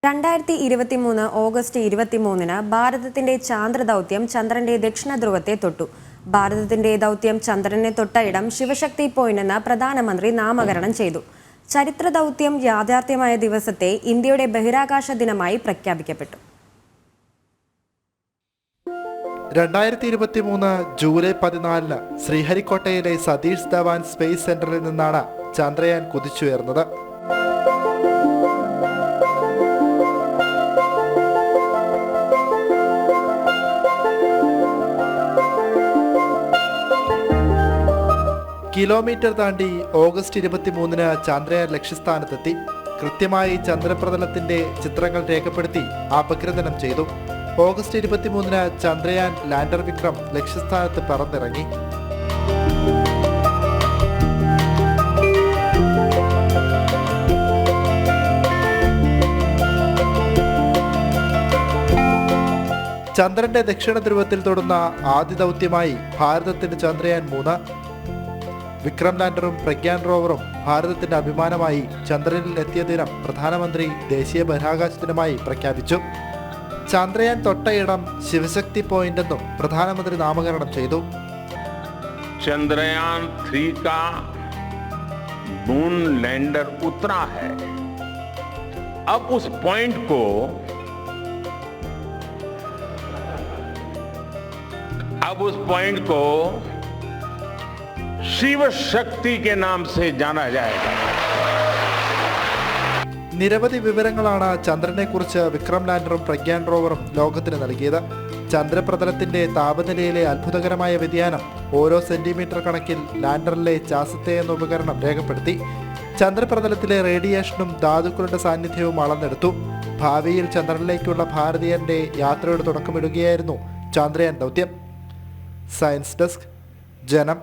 2023 August 23 ഭാരതത്തിന്റെ ചാന്ദ്രദൗത്യം ചന്ദ്രന്റെ ദക്ഷിണ ധ്രുവത്തെ തൊട്ടു. ഭാരതത്തിന്റെ ദൗത്യം ചന്ദ്രനെ തൊട്ട ഇടം ശിവശക്തി പോയിന്റ് എന്ന് പ്രധാനമന്ത്രി നാമകരണം ചെയ്തു. ചരിത്ര ദൗത്യം യാഥാർത്ഥ്യമായ ദിവസത്തെ ഇന്ത്യയുടെ ബഹിരാകാശ ദിനമായി പ്രഖ്യാപിക്കപ്പെട്ടു. 2023 ജൂലൈ 14 ശ്രീഹരിക്കോട്ടയിലെ സതീഷ് ധവാൻ സ്പേസ് സെന്ററിൽ നിന്നാണ് ചന്ദ്രയാൻ കുതിച്ചുയർന്നത്. കിലോമീറ്റർ താണ്ടി ഓഗസ്റ്റ് 23 ചന്ദ്രയാൻ ലക്ഷ്യസ്ഥാനത്തെത്തി. കൃത്യമായി ചന്ദ്രപ്രതലത്തിന്റെ ചിത്രങ്ങൾ രേഖപ്പെടുത്തി അപഗ്രഥനം ചെയ്തു. ഓഗസ്റ്റ് 23 ചന്ദ്രയാൻ ലാൻഡർ വിക്രം ലക്ഷ്യസ്ഥാനത്ത് പറന്നിറങ്ങി. ചന്ദ്രന്റെ ദക്ഷിണ ധ്രുവത്തിൽ തൊടുന്ന ആദ്യ ദൗത്യമായി ഭാരതത്തിന്റെ ചന്ദ്രയാൻ 3. വിക്രം ലാൻഡറും പ്രഗ്യാൻ റോവറും ഭാരതത്തിന്റെ അഭിമാനമായി ചന്ദ്രനിൽ എത്തിയ ദിനം പ്രധാനമന്ത്രി ദേശീയ ബഹിരാകാശ ദിനമായി പ്രഖ്യാപിച്ചു. ചന്ദ്രയാൻ തൊട്ടയിടം ശിവശക്തി പോയിന്റ് എന്നും പ്രധാനമന്ത്രി നാമകരണം ചെയ്തു. चंद्रयान 3 का मून लैंडर उतरा है. अब उस पॉइंट को शिव शक्ति के नाम से जाना जाएगा. നിരവധി വിവരങ്ങളാണ് ചന്ദ്രനെക്കുറിച്ച് വിക്രം ലാൻഡറും പ്രഗ്യാൻ റോവറും ലോകത്തിന് നൽകിയത്. ചന്ദ്രപ്രതലത്തിന്റെ താപനിലയിലെ അത്ഭുതകരമായ വ്യതിയാനം ഓരോ സെന്റിമീറ്റർ കണക്കിൽ ലാൻഡറിലെ ചാസത്തെ എന്ന ഉപകരണം രേഖപ്പെടുത്തി. ചന്ദ്രപ്രതലത്തിലെ റേഡിയേഷനും ധാതുക്കളുടെ സാന്നിധ്യവും അളന്നെടുത്തു. ഭാവിയിൽ ചന്ദ്രനിലേക്കുള്ള ഭാരതീയന്റെ യാത്രയുടെ തുടക്കമിടുകയായിരുന്നു ചന്ദ്രയാൻ ദൗത്യം. സയൻസ് ഡെസ്ക്, ജനം.